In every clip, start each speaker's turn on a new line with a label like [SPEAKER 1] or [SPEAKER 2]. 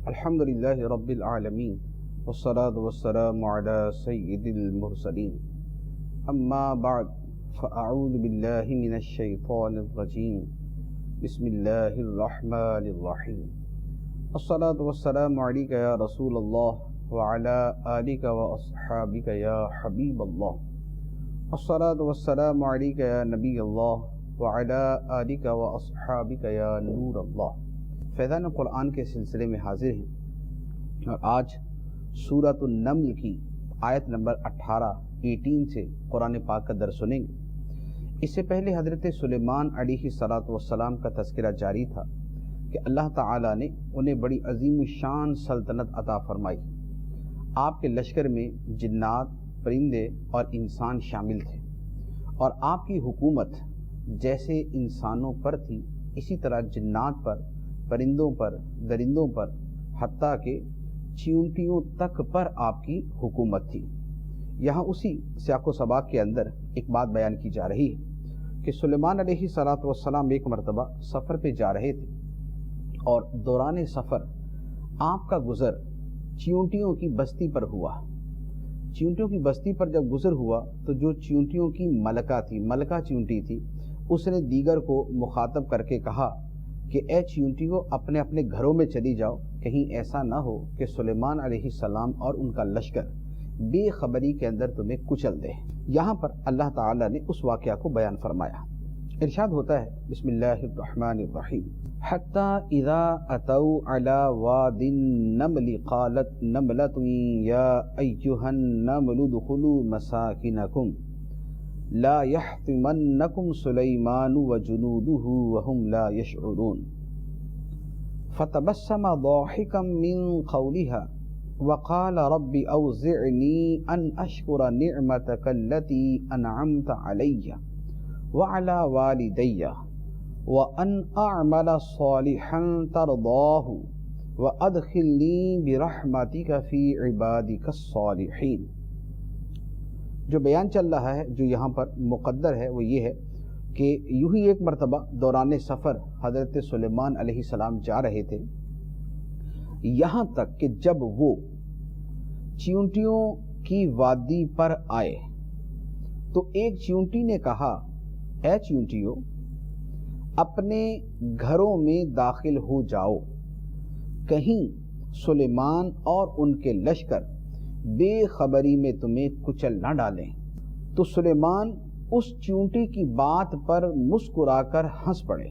[SPEAKER 1] الحمد للہ رب العالمین والصلاة والسلام علی سید المرسلین اما بعد فاعوذ باللہ من الشیطان الرجیم بسم اللہ الرحمن الرحیم الصلاة والسلام علیک یا رسول اللہ وعلی آلک واصحابک یا حبیب اللہ الصلاة والسلام علیک یا نبی اللہ وعلی آلک واصحابک یا نور اللہ۔ فیضان قرآن کے سلسلے میں حاضر ہیں اور آج سورۃ النمل کی آیت نمبر 18 سے قرآن پاک کا درس سنیں گے۔ اس سے پہلے حضرت سلیمان علیہ السلام کا تذکرہ جاری تھا کہ اللہ تعالیٰ نے انہیں بڑی عظیم الشان سلطنت عطا فرمائی۔ آپ کے لشکر میں جنات، پرندے اور انسان شامل تھے، اور آپ کی حکومت جیسے انسانوں پر تھی اسی طرح جنات پر، پرندوں پر، درندوں پر، حتیٰ کہ چیونٹیوں تک پر آپ کی حکومت تھی۔ یہاں اسی سیاق و سباق کے اندر ایک بات بیان کی جا رہی ہے کہ سلیمان علیہ السلام ایک مرتبہ سفر پہ جا رہے تھے، اور دوران سفر آپ کا گزر چیونٹیوں کی بستی پر ہوا۔ چیونٹیوں کی بستی پر جب گزر ہوا تو جو چیونٹیوں کی ملکہ چیونٹی تھی، اس نے دیگر کو مخاطب کر کے کہا کہ اے چیونٹیوں، اپنے اپنے گھروں میں چلی جاؤ، کہیں ایسا نہ ہو کہ سلیمان علیہ السلام اور ان کا لشکر بے خبری کے اندر تمہیں کچل دے۔ یہاں پر اللہ تعالیٰ نے اس واقعہ کو بیان فرمایا۔ ارشاد ہوتا ہے بسم اللہ الرحمن الرحیم حتی اذا اتوا علی واد النمل قالت نملۃ یا ایھا النمل ادخلوا مساکنکم لا يحطمنكم سليمان وجنوده وهم لا يشعرون فتبسم ضاحكا من قولها وقال رب أوزعني أن أشكر نعمتك التي أنعمت علي وعلى والدي وأن أعمل صالحا ترضاه وأدخلني برحمتك في عبادك الصالحين۔ جو بیان چل رہا ہے، جو یہاں پر مقدر ہے، وہ یہ ہے کہ یوں ہی ایک مرتبہ دوران سفر حضرت سلیمان علیہ السلام جا رہے تھے، یہاں تک کہ جب وہ چیونٹیوں کی وادی پر آئے تو ایک چیونٹی نے کہا، اے چیونٹیوں، اپنے گھروں میں داخل ہو جاؤ، کہیں سلیمان اور ان کے لشکر بے خبری میں تمہیں کچل نہ ڈالیں۔ تو سلیمان اس چیونٹی کی بات پر مسکرا کر ہنس پڑے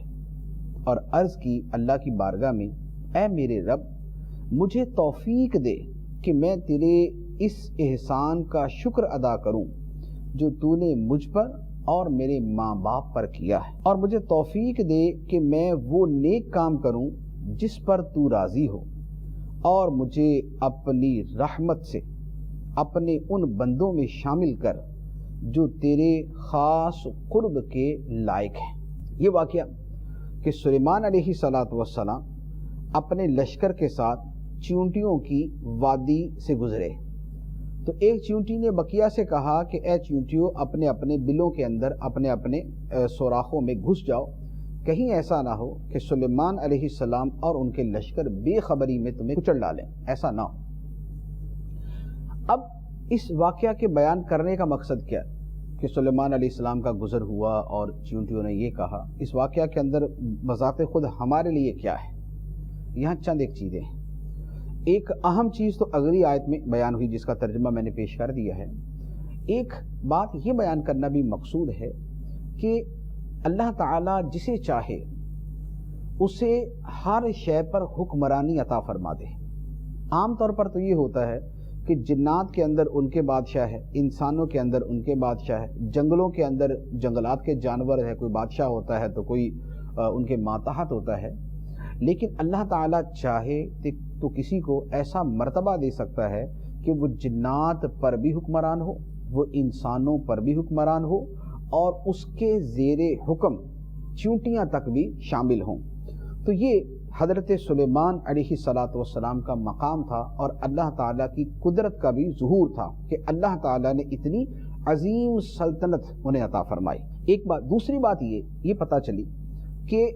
[SPEAKER 1] اور عرض کی اللہ کی بارگاہ میں، اے میرے رب، مجھے توفیق دے کہ میں تیرے اس احسان کا شکر ادا کروں جو تو نے مجھ پر اور میرے ماں باپ پر کیا ہے، اور مجھے توفیق دے کہ میں وہ نیک کام کروں جس پر تو راضی ہو، اور مجھے اپنی رحمت سے اپنے ان بندوں میں شامل کر جو تیرے خاص قرب کے لائق ہیں۔ یہ واقعہ کہ سلیمان علیہ السلام اپنے لشکر کے ساتھ چیونٹیوں کی وادی سے گزرے تو ایک چیونٹی نے بقیہ سے کہا کہ اے چیونٹیوں، اپنے اپنے بلوں کے اندر اپنے اپنے سوراخوں میں گھس جاؤ، کہیں ایسا نہ ہو کہ سلیمان علیہ السلام اور ان کے لشکر بے خبری میں تمہیں کچل ڈالیں، ایسا نہ ہو۔ اب اس واقعہ کے بیان کرنے کا مقصد کیا کہ سلیمان علیہ السلام کا گزر ہوا اور چیونٹیوں نے یہ کہا، اس واقعہ کے اندر بذات خود ہمارے لیے کیا ہے؟ یہاں چند ایک چیزیں ہیں۔ ایک اہم چیز تو اگلی آیت میں بیان ہوئی جس کا ترجمہ میں نے پیش کر دیا ہے۔ ایک بات یہ بیان کرنا بھی مقصود ہے کہ اللہ تعالیٰ جسے چاہے اسے ہر شے پر حکمرانی عطا فرما دے۔ عام طور پر تو یہ ہوتا ہے کہ جنات کے اندر ان کے بادشاہ ہے، انسانوں کے اندر ان کے بادشاہ ہے، جنگلوں کے اندر جنگلات کے جانور ہے، کوئی بادشاہ ہوتا ہے تو کوئی ان کے ماتحت ہوتا ہے۔ لیکن اللہ تعالیٰ چاہے تو کسی کو ایسا مرتبہ دے سکتا ہے کہ وہ جنات پر بھی حکمران ہو، وہ انسانوں پر بھی حکمران ہو، اور اس کے زیر حکم چیونٹیاں تک بھی شامل ہوں۔ تو یہ حضرت سلیمان علیہ السلام کا مقام تھا، اور اللہ تعالیٰ کی قدرت کا بھی ظہور تھا کہ اللہ تعالیٰ نے اتنی عظیم سلطنت انہیں عطا فرمائی۔ ایک بات، دوسری بات یہ پتہ چلی کہ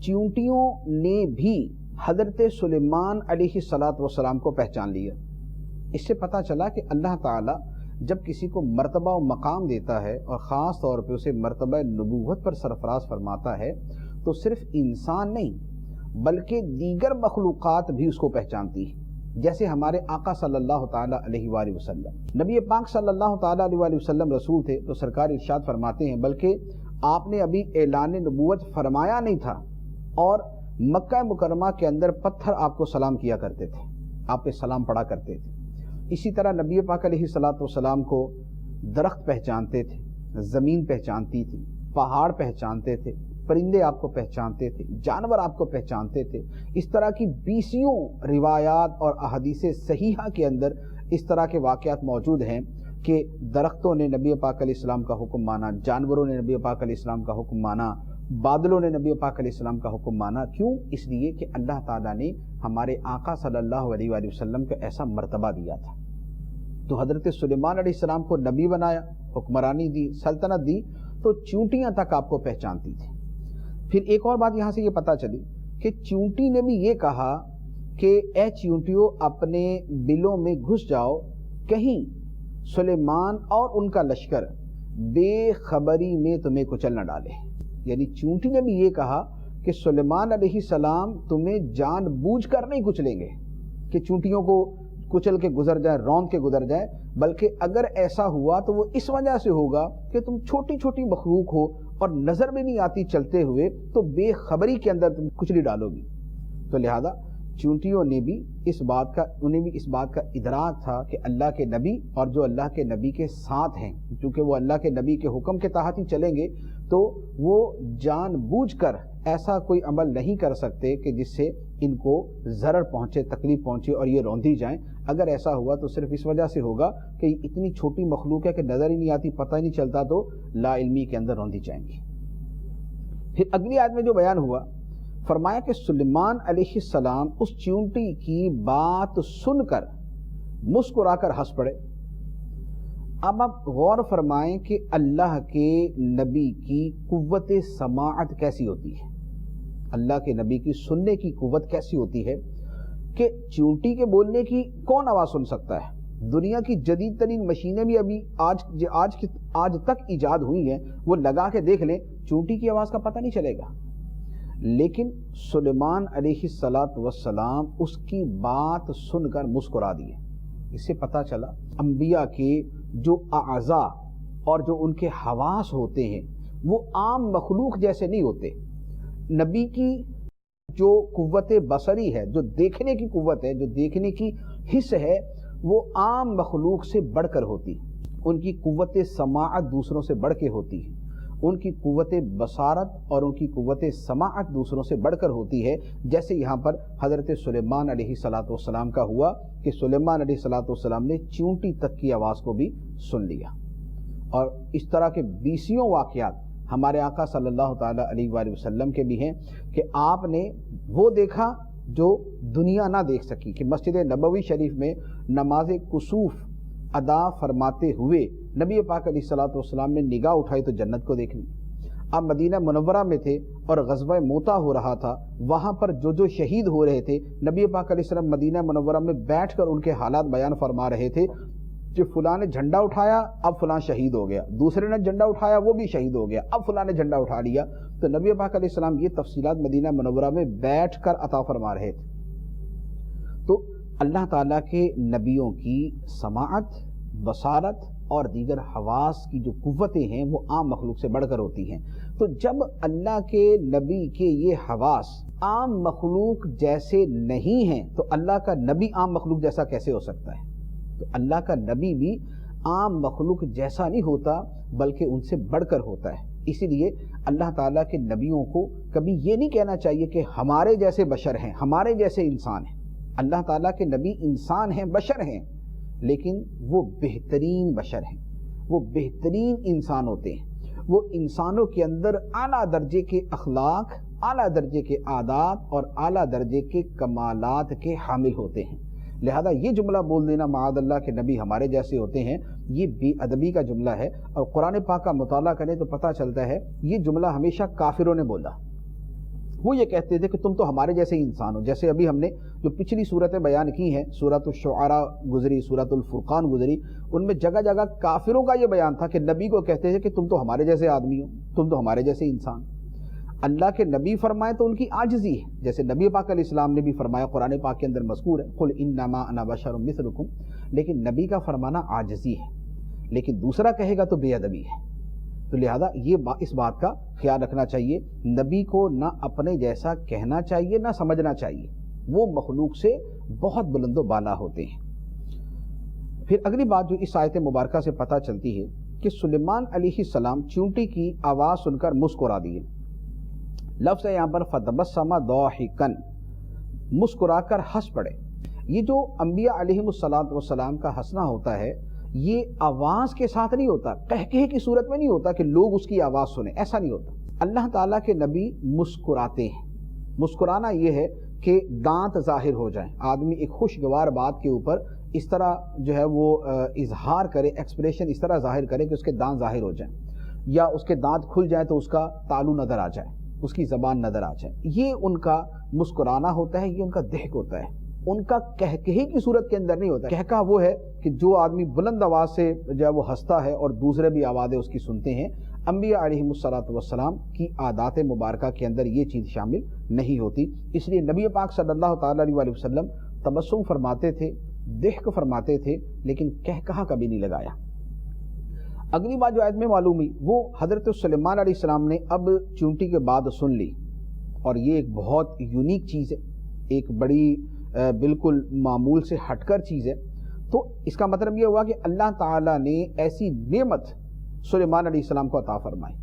[SPEAKER 1] چیونٹیوں نے بھی حضرت سلیمان علیہ الصلوۃ والسلام کو پہچان لیا۔ اس سے پتہ چلا کہ اللہ تعالیٰ جب کسی کو مرتبہ و مقام دیتا ہے اور خاص طور پہ اسے مرتبہ نبوت پر سرفراز فرماتا ہے تو صرف انسان نہیں بلکہ دیگر مخلوقات بھی اس کو پہچانتی ہے۔ جیسے ہمارے آقا صلی اللہ تعالیٰ علیہ وآلہ وسلم، نبی پاک صلی اللہ تعالیٰ علیہ وآلہ وسلم رسول تھے تو سرکار ارشاد فرماتے ہیں بلکہ آپ نے ابھی اعلان نبوت فرمایا نہیں تھا اور مکہ مکرمہ کے اندر پتھر آپ کو سلام کیا کرتے تھے، آپ پہ سلام پڑھا کرتے تھے۔ اسی طرح نبی پاک علیہ الصلوۃ والسلام کو درخت پہچانتے تھے، زمین پہچانتی تھی، پہاڑ پہچانتے تھے، پرندے آپ کو پہچانتے تھے، جانور آپ کو پہچانتے تھے۔ اس طرح کی 20 روایات اور احادیث صحیحہ کے اندر اس طرح کے واقعات موجود ہیں کہ درختوں نے نبی پاک علیہ السلام کا حکم مانا، جانوروں نے نبی پاک علیہ السلام کا حکم مانا، بادلوں نے نبی پاک علیہ السلام کا حکم مانا۔ کیوں؟ اس لیے کہ اللہ تعالیٰ نے ہمارے آقا صلی اللہ علیہ وآلہ وسلم کو ایسا مرتبہ دیا تھا۔ تو حضرت سلیمان علیہ السلام کو نبی بنایا، حکمرانی دی، سلطنت دی، تو چونٹیاں تک آپ کو پہچانتی تھی۔ پھر ایک اور بات یہاں سے یہ پتہ چلی کہ چونٹی نے بھی یہ کہا کہ اے چونٹیوں اپنے بلوں میں گھس جاؤ، کہیں سلیمان اور ان کا لشکر بے خبری میں تمہیں کچل نہ ڈالے۔ یعنی چونٹی نے بھی یہ کہا کہ سلیمان علیہ السلام تمہیں جان بوجھ کر نہیں کچلیں گے کہ چونٹیوں کو کچل کے گزر جائیں، روند کے گزر جائیں، بلکہ اگر ایسا ہوا تو وہ اس وجہ سے ہوگا کہ تم چھوٹی چھوٹی مخلوق ہو اور نظر بھی نہیں آتی چلتے ہوئے، تو بے خبری کے اندر تم کچلی ڈالو گی۔ تو لہذا چونٹیوں نے بھی انہیں بھی اس بات کا ادراک تھا کہ اللہ کے نبی اور جو اللہ کے نبی کے ساتھ ہیں، چونکہ وہ اللہ کے نبی کے حکم کے تحت ہی چلیں گے، تو وہ جان بوجھ کر ایسا کوئی عمل نہیں کر سکتے کہ جس سے ان کو ضرر پہنچے، تکلیف پہنچے اور یہ روندی جائیں۔ اگر ایسا ہوا تو صرف اس وجہ سے ہوگا کہ اتنی چھوٹی مخلوق ہے کہ نظر ہی نہیں آتی، پتہ ہی نہیں چلتا، تو لا علمی کے اندر روندی جائیں گی۔ پھر اگلی آیت میں جو بیان ہوا، فرمایا کہ سلیمان علیہ السلام اس چونٹی کی بات سن کر مسکرا کر ہنس پڑے۔ اب آپ غور فرمائیں کہ اللہ کے نبی کی قوت سماعت کیسی ہوتی ہے، اللہ کے نبی کی سننے کی قوت کیسی ہوتی ہے کہ چونٹی کے بولنے کی کون آواز سن سکتا ہے؟ دنیا کی جدید ترین مشینیں بھی ابھی آج تک ایجاد ہوئی ہیں، وہ لگا کے دیکھ لیں، چونٹی کی آواز کا پتہ نہیں چلے گا۔ لیکن سلیمان علیہ الصلوۃ والسلام اس کی بات سن کر مسکرا دیے۔ اس سے پتہ چلا انبیاء کے جو اعضاء اور جو ان کے حواس ہوتے ہیں وہ عام مخلوق جیسے نہیں ہوتے۔ نبی کی جو قوت بصری ہے، جو دیکھنے کی قوت ہے، جو دیکھنے کی حس ہے، وہ عام مخلوق سے بڑھ کر ہوتی۔ ان کی قوت سماعت دوسروں سے بڑھ کے ہوتی ہے، ان کی قوت بصارت اور ان کی قوت سماعت دوسروں سے بڑھ کر ہوتی ہے۔ جیسے یہاں پر حضرت سلیمان علیہ الصلوۃ والسلام کا ہوا کہ سلیمان علیہ الصلوۃ والسلام نے چونٹی تک کی آواز کو بھی سن لیا۔ اور اس طرح کے 20 واقعات ہمارے آقا صلی اللہ تعالیٰ علیہ وآلہ وسلم کے بھی ہیں کہ آپ نے وہ دیکھا جو دنیا نہ دیکھ سکی، کہ مسجد نبوی شریف میں نماز کسوف ادا فرماتے ہوئے نبی پاک علیہ الصلوۃ والسلام نے نگاہ اٹھائی تو جنت کو دیکھ لی۔ آپ مدینہ منورہ میں تھے اور غزوہ موتا ہو رہا تھا، وہاں پر جو شہید ہو رہے تھے، نبی پاک علیہ السلام مدینہ منورہ میں بیٹھ کر ان کے حالات بیان فرما رہے تھے کہ فلاں نے جھنڈا اٹھایا، اب فلاں شہید ہو گیا، دوسرے نے جھنڈا اٹھایا، وہ بھی شہید ہو گیا، اب فلاں نے جھنڈا اٹھا لیا۔ تو نبی پاک علیہ السلام یہ تفصیلات مدینہ منورہ میں بیٹھ کر عطا فرما رہے تھے۔ تو اللہ تعالیٰ کے نبیوں کی سماعت، بصارت اور دیگر حواس کی جو قوتیں ہیں وہ عام مخلوق سے بڑھ کر ہوتی ہیں۔ تو جب اللہ کے نبی کے یہ حواس عام مخلوق جیسے نہیں ہیں تو اللہ کا نبی عام مخلوق جیسا کیسے ہو سکتا ہے؟ تو اللہ کا نبی بھی عام مخلوق جیسا نہیں ہوتا بلکہ ان سے بڑھ کر ہوتا ہے۔ اسی لیے اللہ تعالیٰ کے نبیوں کو کبھی یہ نہیں کہنا چاہیے کہ ہمارے جیسے بشر ہیں، ہمارے جیسے انسان ہیں۔ اللہ تعالیٰ کے نبی انسان ہیں، بشر ہیں، لیکن وہ بہترین بشر ہیں، وہ بہترین انسان ہوتے ہیں۔ وہ انسانوں کے اندر اعلیٰ درجے کے اخلاق، اعلیٰ درجے کے عادات اور اعلیٰ درجے کے کمالات کے حامل ہوتے ہیں۔ لہذا یہ جملہ بول دینا معاذ اللہ کہ نبی ہمارے جیسے ہوتے ہیں، یہ بے ادبی کا جملہ ہے۔ اور قرآن پاک کا مطالعہ کریں تو پتہ چلتا ہے یہ جملہ ہمیشہ کافروں نے بولا، وہ یہ کہتے تھے کہ تم تو ہمارے جیسے ہی انسان ہو. جیسے ابھی ہم نے جو پچھلی صورتیں بیان کی ہیں، سورۃ الشعراء گزری، سورۃ الفرقان گزری، ان میں جگہ جگہ کافروں کا یہ بیان تھا کہ نبی کو کہتے تھے کہ تم تو ہمارے جیسے آدمی ہو، تم تو ہمارے جیسے انسان. اللہ کے نبی فرمائے تو ان کی عاجزی ہے، جیسے نبی پاک علیہ السلام نے بھی فرمایا، قرآن پاک کے اندر مذکور ہے قل انما انا بشر مثلکم، لیکن نبی کا فرمانا عاجزی ہے، لیکن دوسرا کہے گا تو بے ادبی ہے. تو لہذا اس بات کا خیال رکھنا چاہیے، نبی کو نہ اپنے جیسا کہنا چاہیے نہ سمجھنا چاہیے، وہ مخلوق سے بہت بلند و بالا ہوتے ہیں. پھر اگلی بات جو اس آیت مبارکہ سے پتہ چلتی ہے کہ سلیمان علیہ السلام چونٹی کی آواز سن کر مسکرا دیے. لفظ ہے یہاں پر فتبسم ضاحکا، مسکرا کر ہنس پڑے. یہ جو انبیاء علیہم السلام کا ہنسنا ہوتا ہے، یہ آواز کے ساتھ نہیں ہوتا، قہقہے کی صورت میں نہیں ہوتا کہ لوگ اس کی آواز سنیں، ایسا نہیں ہوتا. اللہ تعالیٰ کے نبی مسکراتے ہیں. مسکرانا یہ ہے کہ دانت ظاہر ہو جائیں، آدمی ایک خوشگوار بات کے اوپر اس طرح جو ہے وہ اظہار کرے، ایکسپریشن اس طرح ظاہر کرے کہ اس کے دانت ظاہر ہو جائیں، یا اس کے دانت کھل جائیں تو اس کا تالو نظر آ جائے، اس کی زبان نظر آ جائے. یہ ان کا مسکرانا ہوتا ہے، یہ ان کا ضحک ہوتا ہے. ان کا کہکہے کی صورت کے اندر نہیں ہوتا. کہکہ وہ ہے کہ جو آدمی بلند آواز سے جو ہے وہ ہنستا ہے اور دوسرے بھی آوازیں اس کی سنتے ہیں. انبیاء علیہم السلام کی عادات مبارکہ کے اندر یہ چیز شامل نہیں ہوتی. اس لیے نبی پاک صلی اللہ تعالیٰ علیہ وسلم تبسم فرماتے تھے، ضحک فرماتے تھے، لیکن کہکہا کبھی نہیں لگایا. اگلی بات جو آیت میں معلوم ہوئی وہ حضرت سلیمان علیہ السلام نے اب چونٹی کے بعد سن لی، اور یہ ایک بہت یونیک چیز ہے، ایک بڑی بالکل معمول سے ہٹ کر چیز ہے. تو اس کا مطلب یہ ہوا کہ اللہ تعالیٰ نے ایسی نعمت سلیمان علیہ السلام کو عطا فرمائی.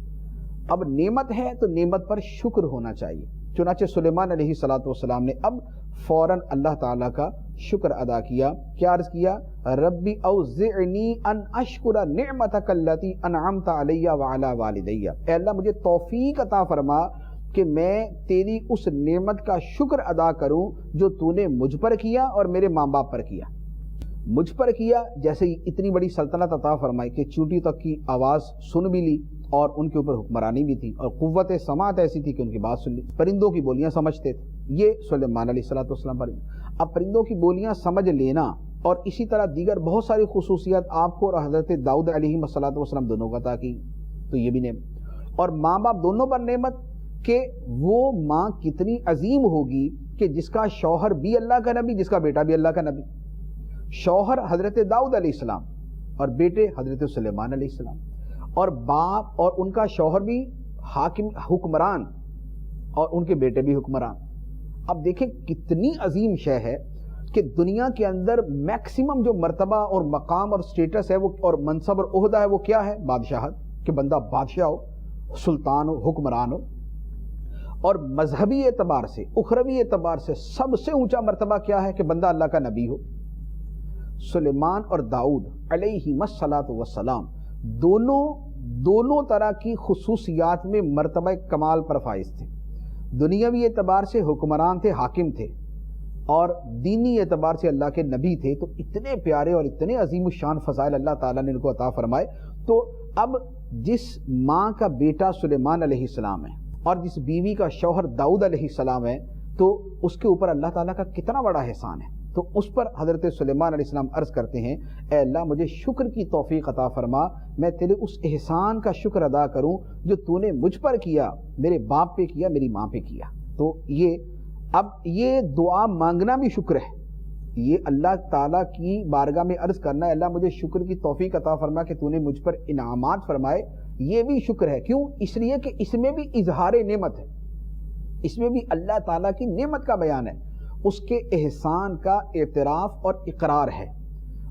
[SPEAKER 1] اب نعمت ہے تو نعمت پر شکر ہونا چاہیے. چنانچہ سلیمان علیہ السلام نے اب فوراً اللہ تعالیٰ کا شکر ادا کیا. کیا عرض کیا؟ ربی اوزعنی ان اشکر نعمتک التی انعمت علی وعلی والدی، اے اللہ مجھے توفیق عطا فرما کہ میں تیری اس نعمت کا شکر ادا کروں جو تو نے مجھ پر کیا اور میرے ماں باپ پر کیا. مجھ پر کیا جیسے اتنی بڑی سلطنت عطا فرمائی کہ چونٹی تک کی آواز سن بھی لی اور ان کے اوپر حکمرانی بھی تھی، اور قوت سماعت ایسی تھی کہ ان کی بات سن لی. پرندوں کی بولیاں سمجھتے تھے، یہ سلیمان علیہ السلام پر. اب پرندوں کی بولیاں سمجھ لینا اور اسی طرح دیگر بہت ساری خصوصیات آپ کو اور حضرت داؤد علیہ السلام دونوں کا عطا کی، تو یہ بھی نعمت. اور ماں باپ دونوں پر نعمت کہ وہ ماں کتنی عظیم ہوگی کہ جس کا شوہر بھی اللہ کا نبی، جس کا بیٹا بھی اللہ کا نبی. شوہر حضرت داؤد علیہ السلام اور بیٹے حضرت سلیمان علیہ السلام، اور باپ اور ان کا شوہر بھی حاکم حکمران اور ان کے بیٹے بھی حکمران. اب دیکھیں کتنی عظیم شے ہے کہ دنیا کے اندر میکسیمم جو مرتبہ اور مقام اور سٹیٹس ہے وہ اور منصب اور عہدہ ہے وہ کیا ہے؟ بادشاہت، کہ بندہ بادشاہ ہو، سلطان ہو، حکمران ہو. اور مذہبی اعتبار سے، اخروی اعتبار سے سب سے اونچا مرتبہ کیا ہے؟ کہ بندہ اللہ کا نبی ہو. سلیمان اور داؤد علیہ السلام دونوں طرح کی خصوصیات میں مرتبہ کمال پر فائز تھے. دنیاوی اعتبار سے حکمران تھے، حاکم تھے، اور دینی اعتبار سے اللہ کے نبی تھے. تو اتنے پیارے اور اتنے عظیم الشان فضائل اللہ تعالیٰ نے ان کو عطا فرمائے. تو اب جس ماں کا بیٹا سلیمان علیہ السلام ہے اور جس بیوی کا شوہر داؤد علیہ السلام ہے، تو اس کے اوپر اللہ تعالیٰ کا کتنا بڑا احسان ہے. تو اس پر حضرت سلیمان علیہ السلام عرض کرتے ہیں، اے اللہ مجھے شکر کی توفیق عطا فرما، میں تیرے اس احسان کا شکر ادا کروں جو تو نے مجھ پر کیا، میرے باپ پہ کیا، میری ماں پہ کیا. تو اب یہ دعا مانگنا بھی شکر ہے. یہ اللہ تعالیٰ کی بارگاہ میں عرض کرنا ہے، اللہ مجھے شکر کی توفیق عطا فرما کہ تو نے مجھ پر انعامات فرمائے. یہ بھی شکر ہے. کیوں؟ اس لیے کہ اس میں بھی اظہار نعمت ہے، اس میں بھی اللہ تعالیٰ کی نعمت کا بیان ہے، اس کے احسان کا اعتراف اور اقرار ہے،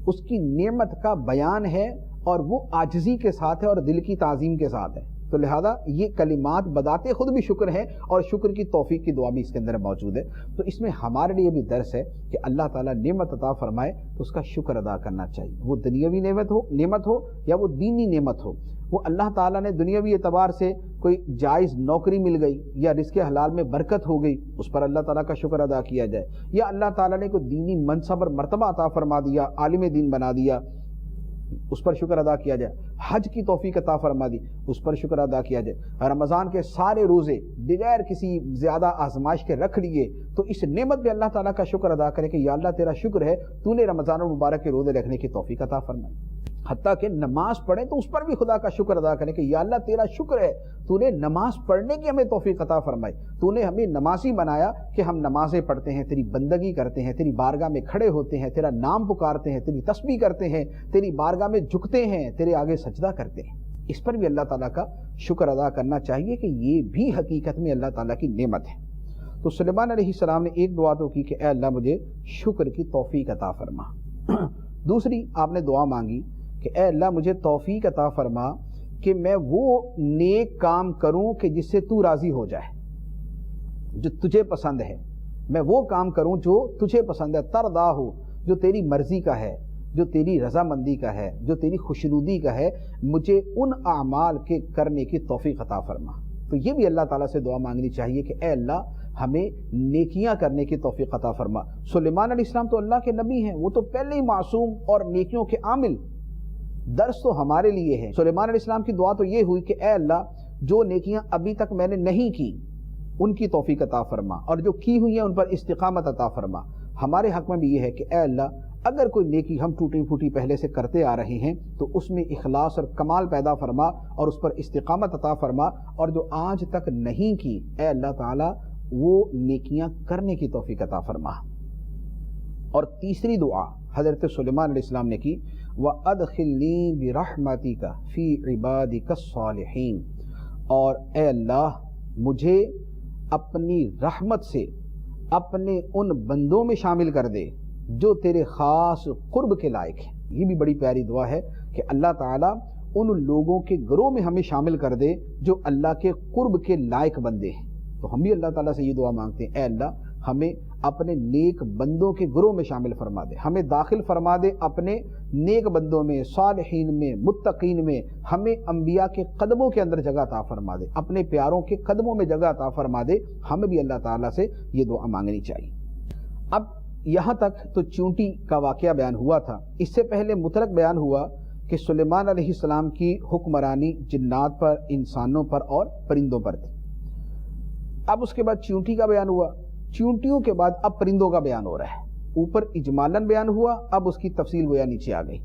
[SPEAKER 1] اس کی نعمت کا بیان ہے، اور وہ عاجزی کے ساتھ ہے اور دل کی تعظیم کے ساتھ ہے. تو لہذا یہ کلمات بذات خود بھی شکر ہیں، اور شکر کی توفیق کی دعا بھی اس کے اندر موجود ہے. تو اس میں ہمارے لیے بھی درس ہے کہ اللہ تعالیٰ نعمت عطا فرمائے تو اس کا شکر ادا کرنا چاہیے. وہ دنیاوی نعمت ہو یا وہ دینی نعمت ہو. وہ اللہ تعالیٰ نے دنیاوی اعتبار سے کوئی جائز نوکری مل گئی یا رزق حلال میں برکت ہو گئی، اس پر اللہ تعالیٰ کا شکر ادا کیا جائے. یا اللہ تعالیٰ نے کوئی دینی منصب اور مرتبہ عطا فرما دیا، عالم دین بنا دیا، اس پر شکر ادا کیا جائے. حج کی توفیق عطا فرما دی, اس پر شکر ادا کیا جائے. رمضان کے سارے روزے بغیر کسی زیادہ آزمائش کے رکھ لیے تو اس نعمت پہ اللہ تعالیٰ کا شکر ادا کرے کہ یا اللہ تیرا شکر ہے تو نے رمضان المبارک کے روزے رکھنے کی توفیق عطا فرمائی. حتیٰ کہ نماز پڑھیں تو اس پر بھی خدا کا شکر ادا کریں کہ یا اللہ تیرا شکر ہے تو نے نماز پڑھنے کی ہمیں توفیق عطا فرمائی, تو نے ہمیں نمازی بنایا کہ ہم نمازیں پڑھتے ہیں, تیری بندگی کرتے ہیں, تیری بارگاہ میں کھڑے ہوتے ہیں, تیرا نام پکارتے ہیں, تیری تسبیح کرتے ہیں, تیری بارگاہ میں جھکتے ہیں, تیرے آگے سجدہ کرتے ہیں. اس پر بھی اللہ تعالیٰ کا شکر ادا کرنا چاہیے کہ یہ بھی حقیقت میں اللہ تعالیٰ کی نعمت ہے. تو سلیمان علیہ السلام نے ایک دعا تو کی کہ اے اللہ مجھے شکر کی توفیق عطا فرما. دوسری آپ نے دعا مانگی کہ اے اللہ مجھے توفیق عطا فرما کہ میں وہ نیک کام کروں کہ جس سے تو راضی ہو جائے, جو تجھے پسند ہے. میں وہ کام کروں جو تجھے پسند ہے, ترضا ہو, جو تیری مرضی کا ہے, جو تیری رضامندی کا ہے, جو تیری خوشنودی کا ہے. مجھے ان اعمال کے کرنے کی توفیق عطا فرما. تو یہ بھی اللہ تعالیٰ سے دعا مانگنی چاہیے کہ اے اللہ ہمیں نیکیاں کرنے کی توفیق عطا فرما. سلیمان علیہ السلام تو اللہ کے نبی ہیں, وہ تو پہلے ہی معصوم اور نیکیوں کے عامل. درس تو ہمارے لیے ہے. سلیمان علیہ السلام کی دعا تو یہ ہوئی کہ اے اللہ جو نیکیاں ابھی تک میں نے نہیں کی ان کی توفیق عطا فرما, اور جو کی ہوئی ہیں ان پر استقامت عطا فرما. ہمارے حق میں بھی یہ ہے کہ اے اللہ اگر کوئی نیکی ہم ٹوٹی پھوٹی پہلے سے کرتے آ رہے ہیں تو اس میں اخلاص اور کمال پیدا فرما اور اس پر استقامت عطا فرما, اور جو آج تک نہیں کی اے اللہ تعالی وہ نیکیاں کرنے کی توفیق عطا فرما. اور تیسری دعا حضرت سلیمان علیہ السلام نے کی, وَأَدْخِلْنِي بِرَحْمَتِكَ فِي عِبَادِكَ الصَّالِحِينَ, اور اے اللہ مجھے اپنی رحمت سے اپنے ان بندوں میں شامل کر دے جو تیرے خاص قرب کے لائق ہیں. یہ بھی بڑی پیاری دعا ہے کہ اللہ تعالیٰ ان لوگوں کے گروہ میں ہمیں شامل کر دے جو اللہ کے قرب کے لائق بندے ہیں. تو ہم بھی اللہ تعالیٰ سے یہ دعا مانگتے ہیں, اے اللہ ہمیں اپنے نیک بندوں کے گروہ میں شامل فرما دے, ہمیں داخل فرما دے اپنے نیک بندوں میں, صالحین میں, متقین میں. ہمیں انبیاء کے قدموں کے اندر جگہ عطا فرما دے, اپنے پیاروں کے قدموں میں جگہ عطا فرما دے. ہمیں بھی اللہ تعالیٰ سے یہ دعا مانگنی چاہیے. اب یہاں تک تو چونٹی کا واقعہ بیان ہوا تھا. اس سے پہلے مطلق بیان ہوا کہ سلیمان علیہ السلام کی حکمرانی جنات پر, انسانوں پر اور پرندوں پر تھی. اب اس کے بعد چونٹی کا بیان ہوا. چونٹیوں کے بعد اب پرندوں کا بیان ہو رہا ہے. اوپر اجمالاً بیان ہوا, اب اس کی تفصیل گویا نیچے آ گئی.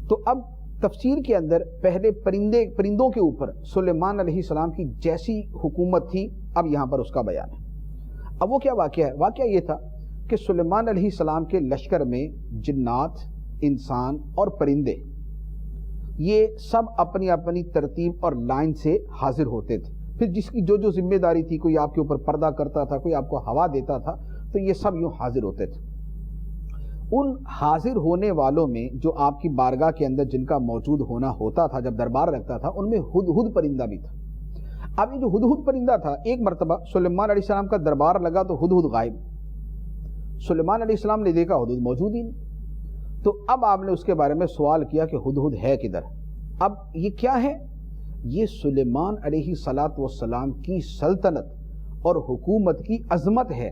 [SPEAKER 1] تو اب تفسیر کے اندر پہلے پرندوں کے اوپر سلیمان علیہ السلام کی جیسی حکومت تھی اب یہاں پر اس کا بیان ہے. اب وہ کیا واقعہ ہے؟ واقعہ یہ تھا کہ سلیمان علیہ السلام کے لشکر میں جنات, انسان اور پرندے یہ سب اپنی اپنی ترتیب اور لائن سے حاضر ہوتے تھے. پھر جس کی جو ذمہ داری تھی, کوئی آپ کے اوپر پردہ کرتا تھا, کوئی آپ کو ہوا دیتا تھا, تو یہ سب یوں حاضر ہوتے تھے. ان حاضر ہونے والوں میں جو آپ کی بارگاہ کے اندر جن کا موجود ہونا ہوتا تھا جب دربار رکھتا تھا, ان میں ہدہد پرندہ بھی تھا. اب یہ جو ہدہد پرندہ تھا, ایک مرتبہ سلیمان علیہ السلام کا دربار لگا تو ہدہد غائب. سلیمان علیہ السلام نے دیکھا ہدہد موجود ہی نہیں. تو اب آپ نے اس کے بارے میں سوال کیا کہ ہدہد ہے کدھر؟ اب یہ کیا ہے؟ یہ سلیمان علیہ السلام کی سلطنت اور حکومت کی عظمت ہے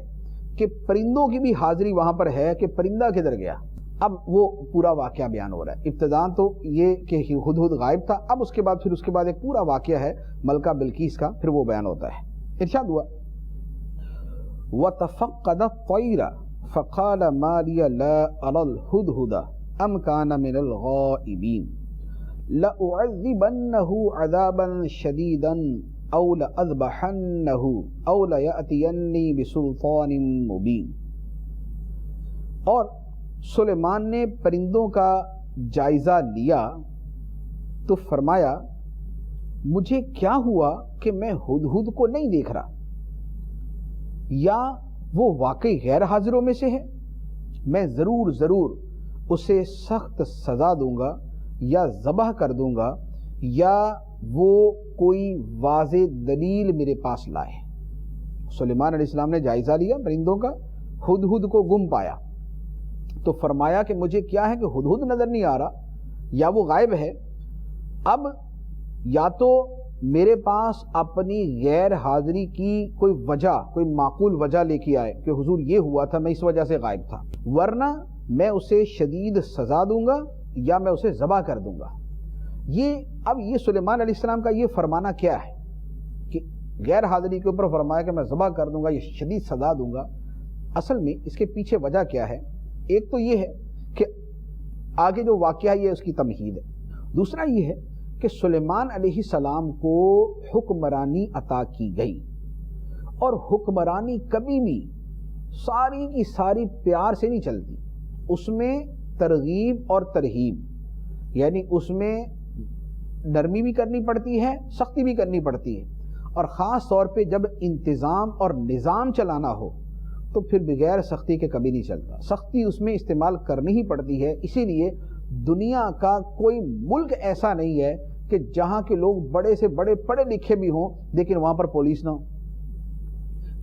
[SPEAKER 1] کہ پرندوں کی بھی حاضری وہاں پر ہے کہ پرندہ کدھر گیا. اب وہ پورا واقعہ بیان ہو رہا ہے. ابتداً تو یہ کہ ہدہد غائب تھا, اب اس کے بعد ایک پورا واقعہ ہے ملکہ بلقیس کا, پھر وہ بیان ہوتا ہے. ارشاد ہوا وَتَفَقَّدَ الطَّيْرَ فَقَالَ مَا لِيَ لَا أَرَى الْهُدْهُدَ أَمْ كَانَ مِنَ الْغَائِبِينَ لَأُعَذِّبَنَّهُ عَذَابًا شَدِيدًا أَوْ لَأَذْبَحَنَّهُ أَوْ لَيَأْتِيَنِّي بِسُلْطَانٍ مُبِينٍ. اور سلیمان نے پرندوں کا جائزہ لیا تو فرمایا مجھے کیا ہوا کہ میں ہدہد کو نہیں دیکھ رہا, یا وہ واقعی غیر حاضروں میں سے ہے. میں ضرور اسے سخت سزا دوں گا یا ذبح کر دوں گا, یا وہ کوئی واضح دلیل میرے پاس لائے. سلیمان علیہ السلام نے جائزہ لیا پرندوں کا, ہدہد کو گم پایا تو فرمایا کہ مجھے کیا ہے کہ ہدہد نظر نہیں آ رہا یا وہ غائب ہے. اب یا تو میرے پاس اپنی غیر حاضری کی کوئی وجہ, کوئی معقول وجہ لے کے آئے کہ حضور یہ ہوا تھا, میں اس وجہ سے غائب تھا, ورنہ میں اسے شدید سزا دوں گا یا میں اسے ذبح کر دوں گا۔ اب یہ سلیمان علیہ السلام کا یہ فرمانا کیا ہے کہ غیر حاضری کے اوپر فرمایا کہ میں ذبح کر دوں گا، یہ شدید سزا دوں گا؟ اصل میں اس کے پیچھے وجہ کیا ہے؟ ایک تو یہ ہے کہ آگے جو واقعہ یہ اس کی تمہید ہے، دوسرا یہ ہے کہ سلیمان علیہ السلام کو حکمرانی عطا کی گئی، اور حکمرانی کبھی بھی ساری کی ساری پیار سے نہیں چلتی، اس میں ترغیب اور ترہیب، یعنی اس میں نرمی بھی کرنی پڑتی ہے، سختی بھی کرنی پڑتی ہے، اور خاص طور پہ جب انتظام اور نظام چلانا ہو تو پھر بغیر سختی کے کبھی نہیں چلتا، سختی اس میں استعمال کرنی ہی پڑتی ہے۔ اسی لیے دنیا کا کوئی ملک ایسا نہیں ہے کہ جہاں کے لوگ بڑے سے بڑے پڑھے لکھے بھی ہوں لیکن وہاں پر پولیس نہ ہو،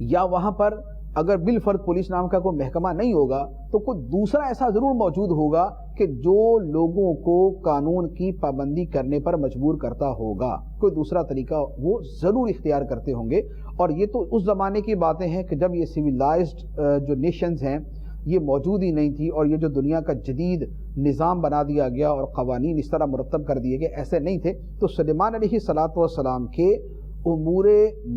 [SPEAKER 1] یا وہاں پر اگر بالفرض پولیس نام کا کوئی محکمہ نہیں ہوگا تو کوئی دوسرا ایسا ضرور موجود ہوگا کہ جو لوگوں کو قانون کی پابندی کرنے پر مجبور کرتا ہوگا، کوئی دوسرا طریقہ وہ ضرور اختیار کرتے ہوں گے۔ اور یہ تو اس زمانے کی باتیں ہیں کہ جب یہ سویلائزڈ جو نیشنز ہیں یہ موجود ہی نہیں تھی، اور یہ جو دنیا کا جدید نظام بنا دیا گیا اور قوانین اس طرح مرتب کر دیے گئے ایسے نہیں تھے۔ تو سلیمان علیہ السلام کے امور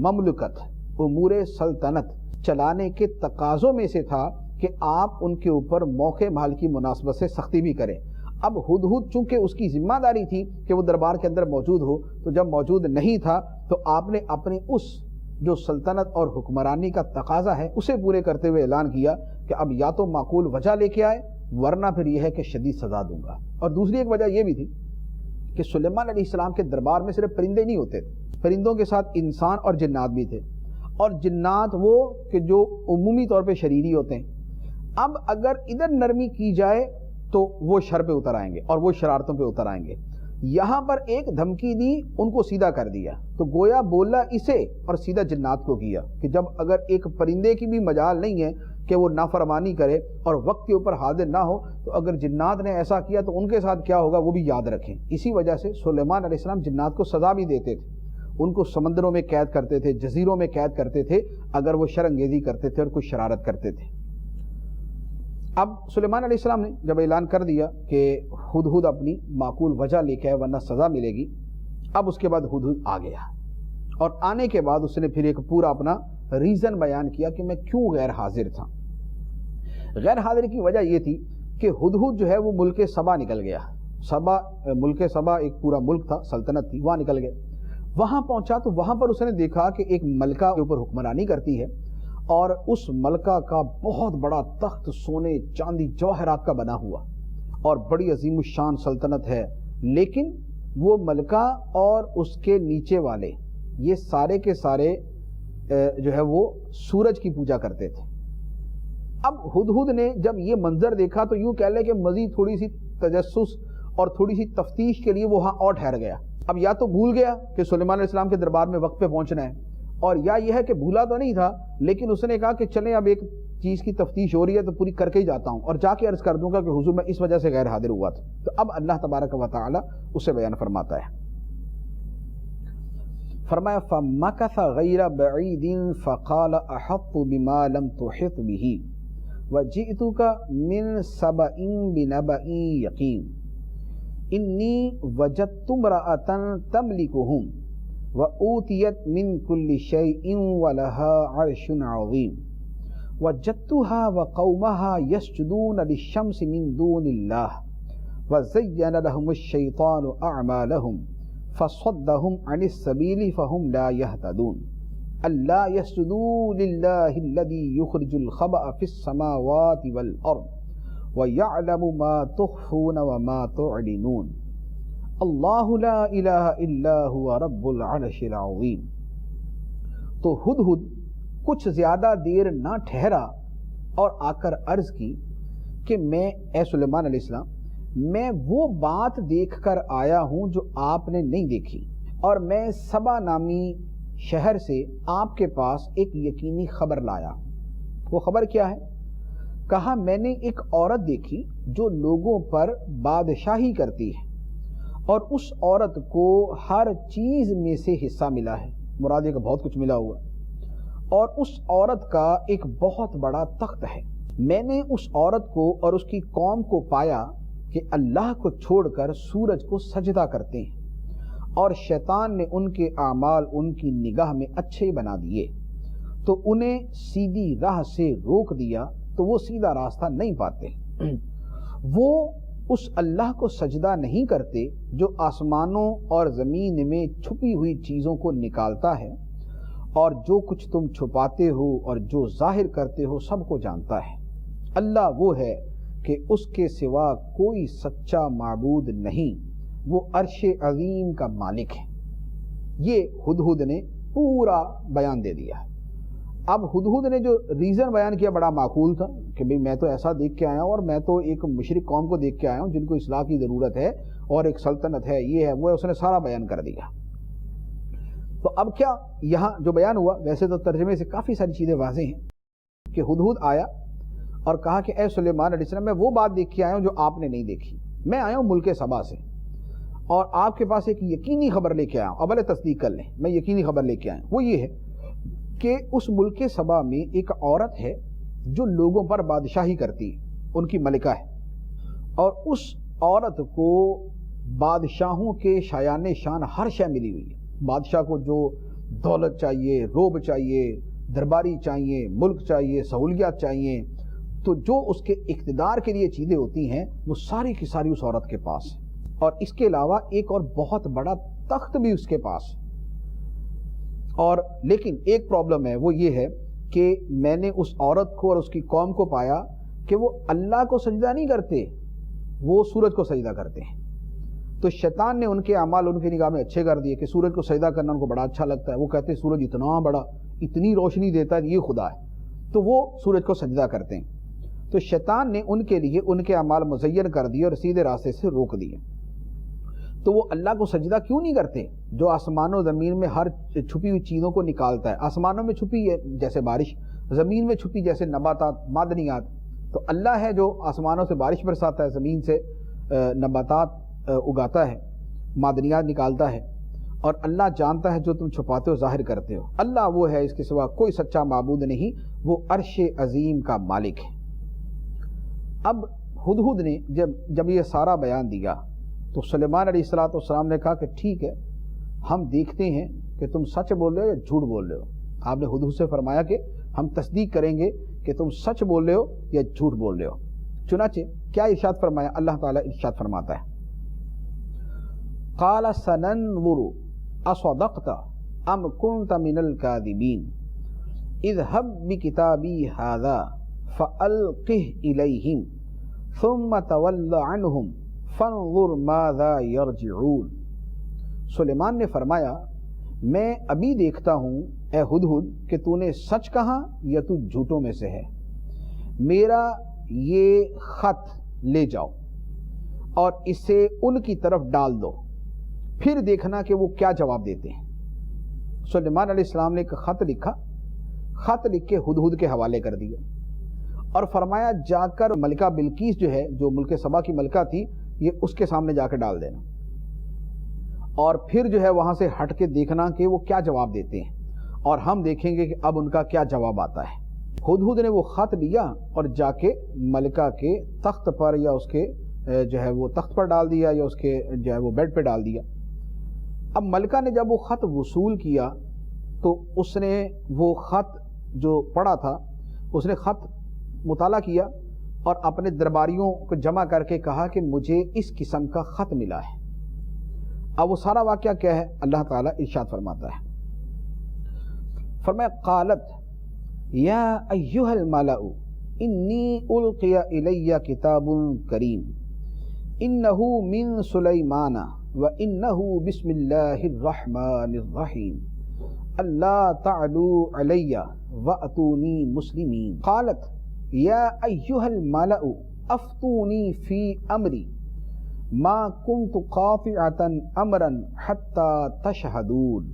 [SPEAKER 1] مملکت، امور سلطنت چلانے کے تقاضوں میں سے تھا کہ آپ ان کے اوپر موقع محل کی مناسبت سے سختی بھی کریں۔ اب ہدہد چونکہ اس کی ذمہ داری تھی کہ وہ دربار کے اندر موجود ہو، تو جب موجود نہیں تھا تو آپ نے اپنی اس جو سلطنت اور حکمرانی کا تقاضا ہے اسے پورے کرتے ہوئے اعلان کیا کہ اب یا تو معقول وجہ لے کے آئے، ورنہ پھر یہ ہے کہ شدید سزا دوں گا۔ اور دوسری ایک وجہ یہ بھی تھی کہ سلیمان علیہ السلام کے دربار میں صرف پرندے نہیں ہوتے تھے، پرندوں کے ساتھ انسان اور جنات بھی تھے، اور جنات وہ کہ جو عمومی طور پہ شریری ہوتے ہیں۔ اب اگر ادھر نرمی کی جائے تو وہ شر پہ اتر آئیں گے اور وہ شرارتوں پہ اتر آئیں گے، یہاں پر ایک دھمکی دی، ان کو سیدھا کر دیا، تو گویا بولا اسے اور سیدھا جنات کو کیا کہ جب اگر ایک پرندے کی بھی مجال نہیں ہے کہ وہ نافرمانی کرے اور وقت کے اوپر حاضر نہ ہو، تو اگر جنات نے ایسا کیا تو ان کے ساتھ کیا ہوگا وہ بھی یاد رکھیں۔ اسی وجہ سے سلیمان علیہ السلام جنات کو سزا بھی دیتے تھے، ان کو سمندروں میں قید کرتے تھے، جزیروں میں قید کرتے تھے اگر وہ شر انگیزی کرتے تھے اور کچھ شرارت کرتے تھے۔ اب سلیمان علیہ السلام نے جب اعلان کر دیا کہ ہدہد اپنی معقول وجہ لے کے آئے ورنہ سزا ملے گی، اب اس کے بعد ہدہد آ گیا، اور آنے کے بعد اس نے پھر ایک پورا اپنا ریزن بیان کیا کہ میں کیوں غیر حاضر تھا۔ غیر حاضر کی وجہ یہ تھی کہ ہدہد جو ہے وہ ملک سبا نکل گیا، ملک سبا ایک پورا ملک تھا، سلطنت تھی، وہاں نکل گئے۔ وہاں پہنچا تو وہاں پر اس نے دیکھا کہ ایک ملکہ کے اوپر حکمرانی کرتی ہے، اور اس ملکہ کا بہت بڑا تخت سونے چاندی جواہرات کا بنا ہوا اور بڑی عظیم الشان سلطنت ہے، لیکن وہ ملکہ اور اس کے نیچے والے یہ سارے کے سارے جو ہے وہ سورج کی پوجا کرتے تھے۔ اب ہدہد نے جب یہ منظر دیکھا تو یوں کہہ لے کہ مزید تھوڑی سی تجسس اور تھوڑی سی تفتیش کے لیے وہاں اور ٹھہر گیا۔ اب یا تو بھول گیا کہ سلیمان علیہ السلام کے دربار میں وقت پہ پہنچنا ہے، اور یا یہ ہے کہ بھولا تو نہیں تھا لیکن اس نے کہا کہ چلیں اب ایک چیز کی تفتیش ہو رہی ہے تو پوری کر کے ہی جاتا ہوں، اور جا کے عرض کر دوں گا کہ حضور میں اس وجہ سے غیر حاضر ہوا تھا۔ تو اب اللہ تبارک و تعالی اسے بیان فرماتا ہے، فرمایا فَمَكَثَ غَيْرَ بَعِيدٍ فَقَالَ أَحَطُّ بِمَا لَمْ تُحِطْ بِهِ وَجِئْتُكَ مِنْ سَبَإٍ بِنَبَإٍ يَقِينٍ إِنِّي وَجَدتُّ امْرَأَةً تَمْلِكُهُمْ وَأُوتِيَتْ مِنْ كُلِّ شَيْءٍ وَلَهَا عَرْشٌ عَظِيمٌ وَجَدتُّهَا وَقَوْمَهَا يَسْجُدُونَ لِلشَّمْسِ مِنْ دُونِ اللَّهِ وَزَيَّنَ لَهُمُ الشَّيْطَانُ أَعْمَالَهُمْ فَصَدَّهُمْ عَنِ السَّبِيلِ فَهُمْ لَا يَهْتَدُونَ أَلَّا يَسْجُدُوا لِلَّهِ الَّذِي يُخْرِجُ الْخَبْءَ فِي السَّمَاوَاتِ وَالْأَرْضِ وَيَعْلَمُ مَا تُخْفُونَ وَمَا تُعْلِنُونَ اللہ لا الہ الا هو رب العرش العظیم۔ تو ہدہد کچھ زیادہ دیر نہ ٹھہرا اور آ کر عرض کی کہ میں اے سلیمان علیہ السلام میں وہ بات دیکھ کر آیا ہوں جو آپ نے نہیں دیکھی، اور میں سبا نامی شہر سے آپ کے پاس ایک یقینی خبر لایا۔ وہ خبر کیا ہے؟ کہا میں نے ایک عورت دیکھی جو لوگوں پر بادشاہی کرتی ہے، اور اس عورت کو ہر چیز میں سے حصہ ملا ہے، مراد یہ کہ بہت کچھ ملا ہوا، اور اس عورت کا ایک بہت بڑا تخت ہے۔ میں نے اس عورت کو اور اس کی قوم کو پایا کہ اللہ کو چھوڑ کر سورج کو سجدہ کرتے ہیں، اور شیطان نے ان کے اعمال ان کی نگاہ میں اچھے بنا دیے تو انہیں سیدھی راہ سے روک دیا تو وہ سیدھا راستہ نہیں پاتے۔ وہ اس اللہ کو سجدہ نہیں کرتے جو آسمانوں اور زمین میں چھپی ہوئی چیزوں کو نکالتا ہے، اور جو کچھ تم چھپاتے ہو اور جو ظاہر کرتے ہو سب کو جانتا ہے۔ اللہ وہ ہے کہ اس کے سوا کوئی سچا معبود نہیں، وہ عرش عظیم کا مالک ہے۔ یہ ہدہد نے پورا بیان دے دیا۔ اب ہدہد نے جو ریزن بیان کیا بڑا معقول تھا کہ بھئی میں تو ایسا دیکھ کے آیا ہوں، اور میں تو ایک مشرک قوم کو دیکھ کے آیا ہوں جن کو اصلاح کی ضرورت ہے، اور ایک سلطنت ہے، یہ ہے وہ ہے، اس نے سارا بیان کر دیا۔ تو اب کیا یہاں جو بیان ہوا، ویسے تو ترجمے سے کافی ساری چیزیں واضح ہیں کہ ہدہد آیا اور کہا کہ اے سلیمان علیہ السلام، میں وہ بات دیکھ کے آیا ہوں جو آپ نے نہیں دیکھی۔ میں آیا ہوں ملک سبا سے، اور آپ کے پاس ایک یقینی خبر لے کے آیا ہوں، اب تصدیق کر لیں، میں یقینی خبر لے کے آیا ہوں۔ وہ یہ ہے کہ اس ملک سبا میں ایک عورت ہے جو لوگوں پر بادشاہی کرتی ہے، ان کی ملکہ ہے، اور اس عورت کو بادشاہوں کے شایان شان ہر شے ملی ہوئی ہے۔ بادشاہ کو جو دولت چاہیے، روب چاہیے، درباری چاہیے، ملک چاہیے، سہولیات چاہیے، تو جو اس کے اقتدار کے لیے چیزیں ہوتی ہیں وہ ساری کی ساری اس عورت کے پاس ہے، اور اس کے علاوہ ایک اور بہت بڑا تخت بھی اس کے پاس ہے۔ اور لیکن ایک پرابلم ہے، وہ یہ ہے کہ میں نے اس عورت کو اور اس کی قوم کو پایا کہ وہ اللہ کو سجدہ نہیں کرتے، وہ سورج کو سجدہ کرتے ہیں۔ تو شیطان نے ان کے اعمال ان کی نگاہ میں اچھے کر دیے کہ سورج کو سجدہ کرنا ان کو بڑا اچھا لگتا ہے۔ وہ کہتے ہیں سورج اتنا بڑا، اتنی روشنی دیتا ہے، یہ خدا ہے، تو وہ سورج کو سجدہ کرتے ہیں۔ تو شیطان نے ان کے لیے ان کے اعمال مزین کر دیے اور سیدھے راستے سے روک دیے۔ تو وہ اللہ کو سجدہ کیوں نہیں کرتے جو آسمان و زمین میں ہر چھپی ہوئی چیزوں کو نکالتا ہے؟ آسمانوں میں چھپی ہے جیسے بارش، زمین میں چھپی جیسے نباتات، معدنیات۔ تو اللہ ہے جو آسمانوں سے بارش برساتا ہے، زمین سے نباتات اگاتا ہے، معدنیات نکالتا ہے، اور اللہ جانتا ہے جو تم چھپاتے ہو ظاہر کرتے ہو۔ اللہ وہ ہے، اس کے سوا کوئی سچا معبود نہیں، وہ عرش عظیم کا مالک ہے۔ اب ہدہد نے جب یہ سارا بیان دیا تو سلیمان علیہ السلام نے کہا کہ ٹھیک ہے، ہم دیکھتے ہیں کہ تم سچ بول رہے ہو یا جھوٹ بول رہے ہو۔ آپ نے ہدہد سے فرمایا کہ ہم تصدیق کریں گے کہ تم سچ بول رہے ہو یا جھوٹ بول رہے ہو۔ چنانچہ کیا ارشاد فرمایا؟ اللہ تعالیٰ ارشاد فرماتا ہے، قال سننظر اصدقت ام كنت من الكاذبین اذهب بکتابی هذا فألقه الیہم ثم تول عنہم فانظر ماذا یرجعون۔ سلیمان نے فرمایا، میں ابھی دیکھتا ہوں اے ہدہد کہ تو نے سچ کہا یا تو جھوٹوں میں سے ہے۔ میرا یہ خط لے جاؤ اور اسے ان کی طرف ڈال دو، پھر دیکھنا کہ وہ کیا جواب دیتے ہیں۔ سلیمان علیہ السلام نے ایک خط لکھا، خط لکھ کے ہدہد کے حوالے کر دیا، اور فرمایا جا کر ملکہ بلقیس جو ہے، جو ملک سبا کی ملکہ تھی، یہ اس کے سامنے جا کے ڈال دینا، اور پھر جو ہے وہاں سے ہٹ کے دیکھنا کہ وہ کیا جواب دیتے ہیں، اور ہم دیکھیں گے کہ اب ان کا کیا جواب آتا ہے۔ ہدہد نے وہ خط لیا اور جا کے ملکہ کے تخت پر یا اس کے جو ہے وہ تخت پر ڈال دیا، یا اس کے جو ہے وہ بیڈ پہ ڈال دیا۔ اب ملکہ نے جب وہ خط وصول کیا تو اس نے وہ خط جو پڑھا تھا، اس نے خط مطالعہ کیا اور اپنے درباریوں کو جمع کر کے کہا کہ مجھے اس قسم کا خط ملا ہے۔ اب وہ سارا واقعہ کیا ہے؟ اللہ تعالیٰ ارشاد فرماتا ہے، فرمایا قالت یا ایھا الملأ انی القی الی کتاب کریم انہ من سلیمان وانہ بسم اللہ الرحمن الرحیم اللہ تعلوا علی واتونی مسلمین۔ قالت یا ایھا الملأ افتونی فی امری ما کنت قاطعۃ امرا حتی تشہدون۔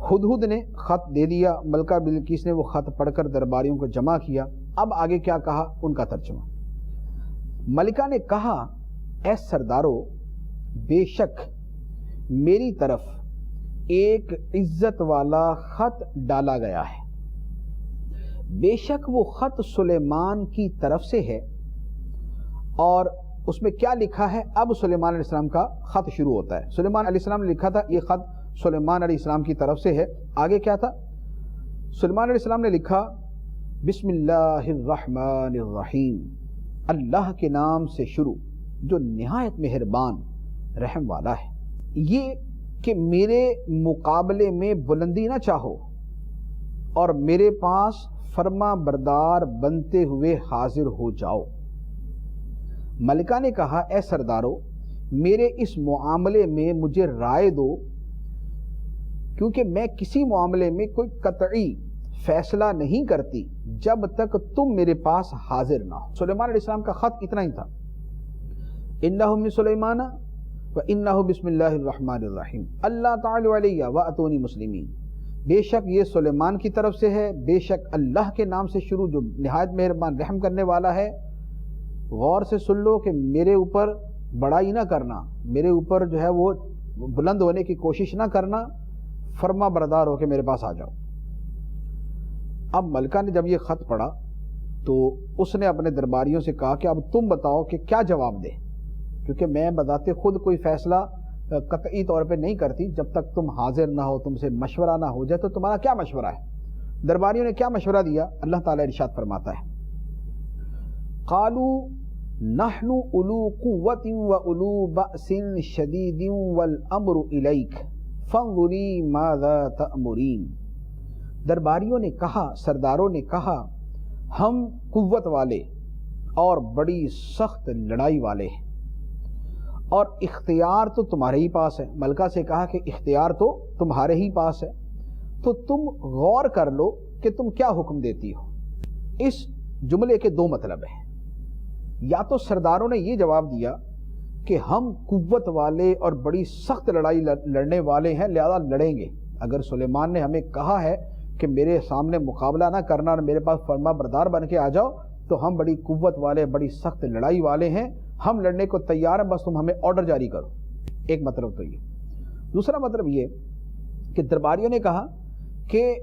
[SPEAKER 1] ہدہد نے خط دے دیا، ملکہ بلقیس نے وہ خط پڑھ کر درباریوں کو جمع کیا۔ اب آگے کیا کہا؟ ان کا ترجمہ۔ ملکہ نے کہا، اے سردارو، بے شک میری طرف ایک عزت والا خط ڈالا گیا ہے، بے شک وہ خط سلیمان کی طرف سے ہے، اور اس میں کیا لکھا ہے؟ اب سلیمان علیہ السلام کا خط شروع ہوتا ہے. سلیمان علیہ السلام نے لکھا تھا، یہ خط سلیمان علیہ السلام کی طرف سے ہے. آگے کیا تھا؟ سلیمان علیہ السلام نے لکھا بسم اللہ الرحمن الرحیم، اللہ کے نام سے شروع جو نہایت مہربان رحم والا ہے. یہ کہ میرے مقابلے میں بلندی نہ چاہو اور میرے پاس فرما بردار بنتے ہوئے حاضر ہو جاؤ. ملکہ نے کہا اے سردارو، میرے اس معاملے میں مجھے رائے دو، کیونکہ میں کسی معاملے میں کوئی قطعی فیصلہ نہیں کرتی جب تک تم میرے پاس حاضر نہ ہو. سلیمان علیہ السلام کا خط اتنا ہی تھا، انہ من سلیمان وانہ بسم اللہ الرحمن الرحیم اللہ تعالی علیہ واتونی مسلمین. بے شک یہ سلیمان کی طرف سے ہے، بے شک اللہ کے نام سے شروع جو نہایت مہربان رحم کرنے والا ہے. غور سے سن لو کہ میرے اوپر بڑائی نہ کرنا، میرے اوپر جو ہے وہ بلند ہونے کی کوشش نہ کرنا، فرما بردار ہو کے میرے پاس آ جاؤ. اب ملکہ نے جب یہ خط پڑھا تو اس نے اپنے درباریوں سے کہا کہ اب تم بتاؤ کہ کیا جواب دے، کیونکہ میں بذات خود کوئی فیصلہ قطعی طور پہ نہیں کرتی جب تک تم حاضر نہ ہو، تم سے مشورہ نہ ہو جائے. تو تمہارا کیا مشورہ ہے؟ درباریوں نے کیا مشورہ دیا؟ اللہ تعالیٰ ارشاد فرماتا ہے قالوا نحن اولو قوت و اولو بأس شدید والامر الیک فانظری ماذا تأمرین. درباریوں نے کہا، سرداروں نے کہا، ہم قوت والے اور بڑی سخت لڑائی والے ہیں اور اختیار تو تمہارے ہی پاس ہے. ملکہ سے کہا کہ اختیار تو تمہارے ہی پاس ہے، تو تم غور کر لو کہ تم کیا حکم دیتی ہو. اس جملے کے دو مطلب ہیں. یا تو سرداروں نے یہ جواب دیا کہ ہم قوت والے اور بڑی سخت لڑائی لڑنے والے ہیں، لہذا لڑیں گے. اگر سلیمان نے ہمیں کہا ہے کہ میرے سامنے مقابلہ نہ کرنا اور میرے پاس فرما بردار بن کے آ جاؤ، تو ہم بڑی قوت والے، بڑی سخت لڑائی والے ہیں، ہم لڑنے کو تیار ہیں، بس تم ہمیں آرڈر جاری کرو. ایک مطلب تو یہ. دوسرا مطلب یہ کہ درباریوں نے کہا کہ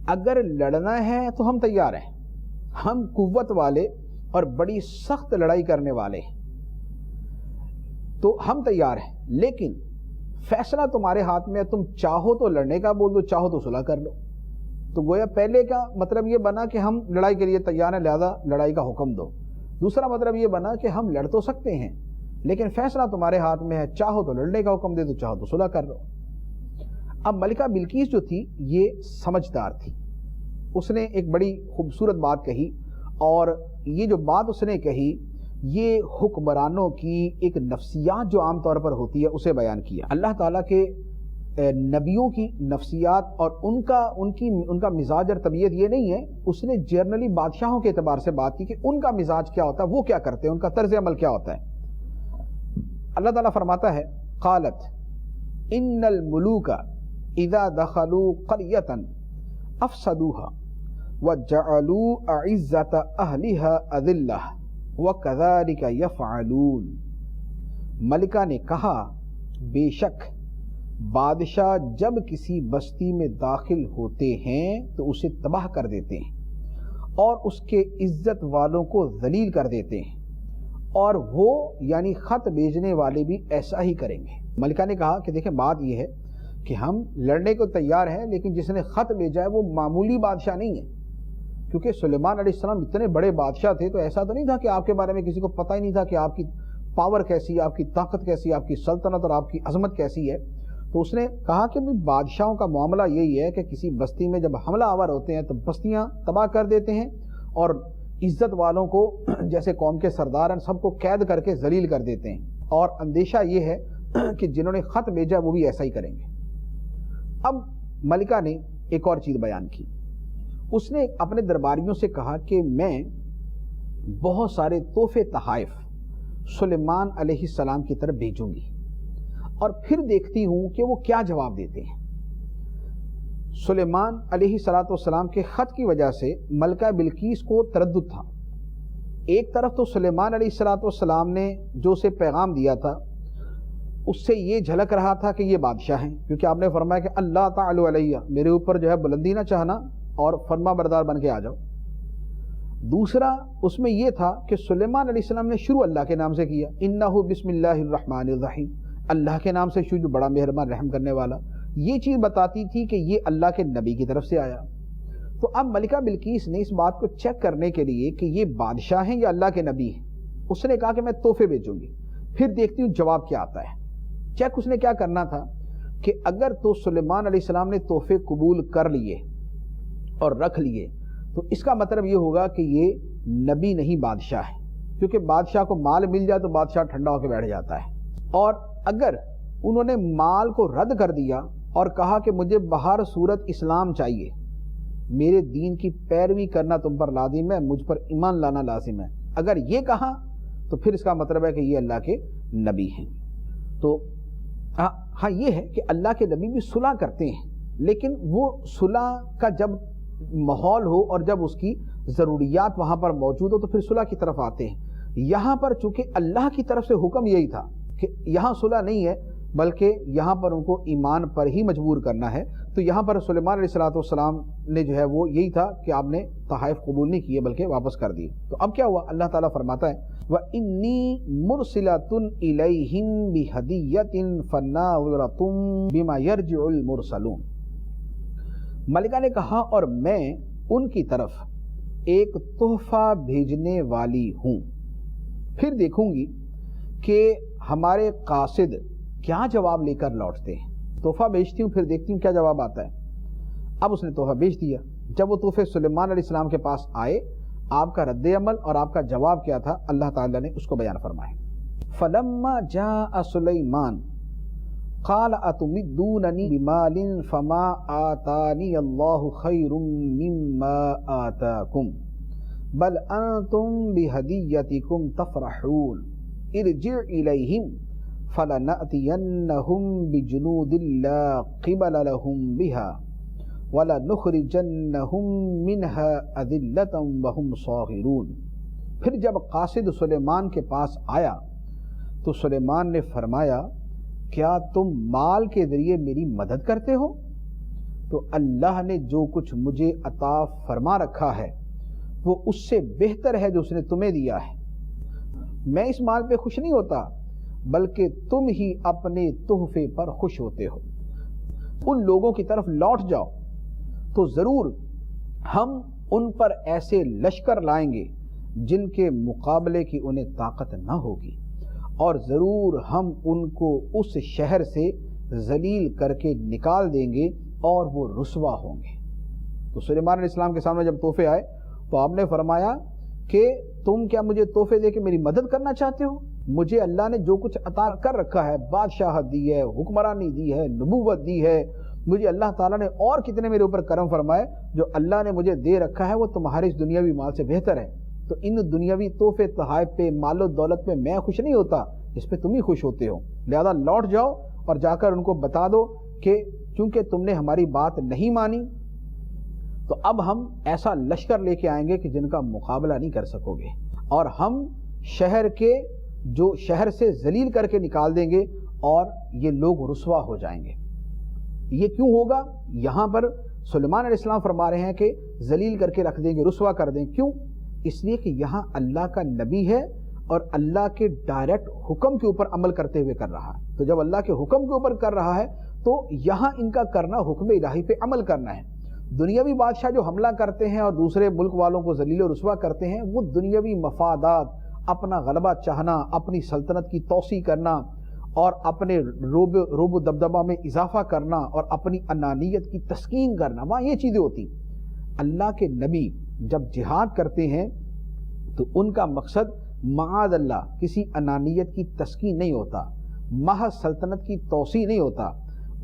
[SPEAKER 1] اگر لڑنا ہے تو ہم تیار ہیں، ہم قوت والے اور بڑی سخت لڑائی کرنے والے ہیں، تو ہم تیار ہیں، لیکن فیصلہ تمہارے ہاتھ میں ہے. تم چاہو تو لڑنے کا بول دو، چاہو تو صلح کر لو. تو گویا پہلے کا مطلب یہ بنا کہ ہم لڑائی کے لیے تیار ہیں، لہذا لڑائی کا حکم دو. دوسرا مطلب یہ بنا کہ ہم لڑ تو سکتے ہیں لیکن فیصلہ تمہارے ہاتھ میں ہے، چاہو تو لڑنے کا حکم دے دو، چاہو تو صلح کر لو. اب ملکہ بلقیس جو تھی یہ سمجھدار تھی، اس نے ایک بڑی خوبصورت بات کہی، اور یہ جو بات اس نے کہی یہ حکمرانوں کی ایک نفسیات جو عام طور پر ہوتی ہے اسے بیان کیا. اللہ تعالیٰ کے نبیوں کی نفسیات اور ان کا مزاج اور طبیعت یہ نہیں ہے. اس نے جنرلی بادشاہوں کے اعتبار سے بات کی کہ ان کا مزاج کیا ہوتا ہے، وہ کیا کرتے ہیں، ان کا طرز عمل کیا ہوتا ہے. اللہ تعالیٰ فرماتا ہے قالت ان الملوک اذا دخلوا قریۃ افسدوها وجعلوا اعزۃ اہلها اذلہ وکذالک یفعلون. ملکہ نے کہا بے شک بادشاہ جب کسی بستی میں داخل ہوتے ہیں تو اسے تباہ کر دیتے ہیں اور اس کے عزت والوں کو ذلیل کر دیتے ہیں، اور وہ یعنی خط بھیجنے والے بھی ایسا ہی کریں گے. ملکہ نے کہا کہ دیکھیں بات یہ ہے کہ ہم لڑنے کو تیار ہیں، لیکن جس نے خط بھیجا ہے وہ معمولی بادشاہ نہیں ہے، کیونکہ سلیمان علیہ السلام اتنے بڑے بادشاہ تھے، تو ایسا تو نہیں تھا کہ آپ کے بارے میں کسی کو پتہ ہی نہیں تھا کہ آپ کی پاور کیسی ہے، آپ کی طاقت کیسی ہے، آپ کی سلطنت اور آپ کی عظمت کیسی ہے. تو اس نے کہا کہ بادشاہوں کا معاملہ یہی ہے کہ کسی بستی میں جب حملہ آور ہوتے ہیں تو بستیاں تباہ کر دیتے ہیں، اور عزت والوں کو جیسے قوم کے سردار ہیں سب کو قید کر کے ذلیل کر دیتے ہیں. اور اندیشہ یہ ہے کہ جنہوں نے خط بھیجا وہ بھی ایسا ہی کریں گے. اب ملکہ نے ایک اور چیز بیان کی. اس نے اپنے درباریوں سے کہا کہ میں بہت سارے تحفے تحائف سلیمان علیہ السلام کی طرف بھیجوں گی اور پھر دیکھتی ہوں کہ وہ کیا جواب دیتے ہیں. سلیمان علیہ السلام کے خط کی وجہ سے ملکہ بلقیس کو تردد تھا. ایک طرف تو سلیمان علیہ السلام نے جو اسے پیغام دیا تھا اس سے یہ جھلک رہا تھا کہ یہ بادشاہ ہیں، کیونکہ آپ نے فرمایا کہ اللہ تعالی علیہ، میرے اوپر جو ہے بلندی نہ چاہنا اور فرما بردار بن کے آ جاؤ. دوسرا اس میں یہ تھا کہ سلیمان علیہ السلام نے شروع اللہ کے نام سے کیا، انہو بسم اللہ الرحمن الرحیم، اللہ کے نام سے شروع جو بڑا مہربان رحم کرنے والا، یہ چیز بتاتی تھی کہ یہ اللہ کے نبی کی طرف سے آیا۔ تو اب ملکہ بلقیس نے اس بات کو چیک کرنے کے لیے کہ یہ بادشاہ ہیں یا اللہ کے نبی ہیں، اس نے کہا کہ میں تحفے بھیجوں گی، پھر دیکھتی ہوں جواب کیا آتا ہے۔ چیک اس نے کیا کرنا تھا کہ اگر تو سلیمان علیہ السلام نے تحفے قبول کر لیے اور رکھ لیے تو اس کا مطلب یہ ہوگا کہ یہ نبی نہیں بادشاہ ہے، کیونکہ بادشاہ کو مال مل جائے تو بادشاہ ٹھنڈا ہو کے بیٹھ جاتا ہے۔ اور اگر انہوں نے مال کو رد کر دیا اور کہا کہ مجھے بہر صورت اسلام چاہیے، میرے دین کی پیروی کرنا تم پر لازم ہے، مجھ پر ایمان لانا لازم ہے، اگر یہ کہا تو پھر اس کا مطلب ہے کہ یہ اللہ کے نبی ہیں۔ تو ہاں یہ ہے کہ اللہ کے نبی بھی صلح کرتے ہیں، لیکن وہ صلح کا جب ماحول ہو اور جب اس کی ضروریات وہاں پر موجود ہو تو پھر صلح کی طرف آتے ہیں۔ یہاں پر چونکہ اللہ کی طرف سے حکم یہی تھا کہ یہاں صلح نہیں ہے بلکہ یہاں پر ان کو ایمان پر ہی مجبور کرنا ہے، تو یہاں پر سلیمان علیہ السلام نے جو ہے وہ یہی تھا کہ آپ نے تحائف قبول نہیں کیے بلکہ واپس کر دیے۔ تو اب کیا ہوا؟ اللہ تعالیٰ فرماتا ہے وَإِنِّي مُرْسِلَةٌ إِلَيْهِمْ بِهَدِيَّةٍ فَنَاظِرَةٌ بِمَا يَرْجِعُ الْمُرْسَلُونَ۔ ملکہ نے کہا اور میں ان کی طرف ایک تحفہ بھیجنے والی ہوں، پھر دیکھوں گی کہ ہمارے قاصد کیا جواب لے کر لوٹتے ہیں۔ تحفہ بھیجتی ہوں، پھر دیکھتی ہوں کیا جواب آتا ہے۔ اب اس نے تحفہ بھیج دیا۔ جب وہ تحفے سلیمان علیہ السلام کے پاس آئے، آپ کا رد عمل اور آپ کا جواب کیا تھا اللہ تعالیٰ نے اس کو بیان فرمایا۔ فَلَمَّا جَاءَ سُلَيْمَانُ قال اتمدوننی بمال فما آتانی اللہ خیر مما آتاکم بل انتم بہدیتکم تفرحون ارجع الیہم فلنأتینہم بجنود لا قبل لهم بها ولنخرجنہم منها اذلة وهم صاغرون۔ پھر جب قاصد سلیمان کے پاس آیا تو سلیمان نے فرمایا کیا تم مال کے ذریعے میری مدد کرتے ہو؟ تو اللہ نے جو کچھ مجھے عطا فرما رکھا ہے وہ اس سے بہتر ہے جو اس نے تمہیں دیا ہے۔ میں اس مال پہ خوش نہیں ہوتا بلکہ تم ہی اپنے تحفے پر خوش ہوتے ہو۔ ان لوگوں کی طرف لوٹ جاؤ تو ضرور ہم ان پر ایسے لشکر لائیں گے جن کے مقابلے کی انہیں طاقت نہ ہوگی، اور ضرور ہم ان کو اس شہر سے ذلیل کر کے نکال دیں گے اور وہ رسوا ہوں گے۔ تو سلیمان علیہ السلام کے سامنے جب تحفے آئے تو آپ نے فرمایا کہ تم کیا مجھے تحفے دے کے میری مدد کرنا چاہتے ہو؟ مجھے اللہ نے جو کچھ عطا کر رکھا ہے، بادشاہت دی ہے، حکمرانی دی ہے، نبوت دی ہے، مجھے اللہ تعالیٰ نے اور کتنے میرے اوپر کرم فرمائے، جو اللہ نے مجھے دے رکھا ہے وہ تمہارے اس دنیاوی مال سے بہتر ہے۔ تو ان دنیاوی تحفے تحائف پہ، مال و دولت پہ میں خوش نہیں ہوتا، اس پہ تم ہی خوش ہوتے ہو، لہذا لوٹ جاؤ اور جا کر ان کو بتا دو کہ چونکہ تم نے ہماری بات نہیں مانی تو اب ہم ایسا لشکر لے کے آئیں گے کہ جن کا مقابلہ نہیں کر سکو گے، اور ہم شہر سے ذلیل کر کے نکال دیں گے اور یہ لوگ رسوا ہو جائیں گے۔ یہ کیوں ہوگا؟ یہاں پر سلیمان علیہ السلام فرما رہے ہیں کہ ذلیل کر کے رکھ دیں گے، رسوا کر دیں۔ کیوں؟ اس لیے کہ یہاں اللہ کا نبی ہے اور اللہ کے ڈائریکٹ حکم کے اوپر عمل کرتے ہوئے کر رہا ہے۔ تو جب اللہ کے حکم کے اوپر کر رہا ہے تو یہاں ان کا کرنا حکم الہی پہ عمل کرنا ہے۔ دنیاوی بادشاہ جو حملہ کرتے ہیں اور دوسرے ملک والوں کو ذلیل و رسوا کرتے ہیں، وہ دنیاوی مفادات، اپنا غلبہ چاہنا، اپنی سلطنت کی توسیع کرنا اور اپنے روب و دبدبہ میں اضافہ کرنا اور اپنی انانیت کی تسکین کرنا، وہاں یہ چیزیں ہوتی۔ اللہ کے نبی جب جہاد کرتے ہیں تو ان کا مقصد معاذ اللہ کسی انانیت کی تسکین نہیں ہوتا، محض سلطنت کی توسیع نہیں ہوتا،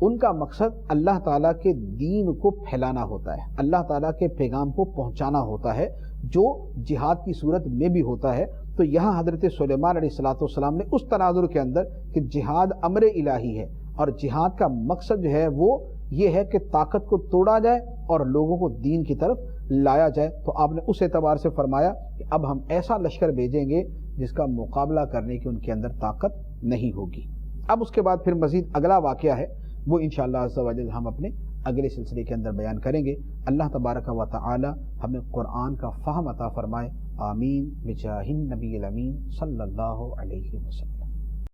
[SPEAKER 1] ان کا مقصد اللہ تعالیٰ کے دین کو پھیلانا ہوتا ہے، اللہ تعالیٰ کے پیغام کو پہنچانا ہوتا ہے، جو جہاد کی صورت میں بھی ہوتا ہے۔ تو یہاں حضرت سلیمان علیہ السلام نے اس تناظر کے اندر کہ جہاد امر الہی ہے اور جہاد کا مقصد جو ہے وہ یہ ہے کہ طاقت کو توڑا جائے اور لوگوں کو دین کی طرف لایا جائے، تو آپ نے اس اعتبار سے فرمایا کہ اب ہم ایسا لشکر بھیجیں گے جس کا مقابلہ کرنے کی ان کے اندر طاقت نہیں ہوگی۔ اب اس کے بعد پھر مزید اگلا واقعہ ہے، وہ انشاءاللہ عز و جل ہم اپنے اگلے سلسلے کے اندر بیان کریں گے۔ اللہ تبارک و تعالی ہمیں قرآن کا فہم عطا فرمائے، آمین بجاہ النبی الامین صلی اللہ علیہ وسلم۔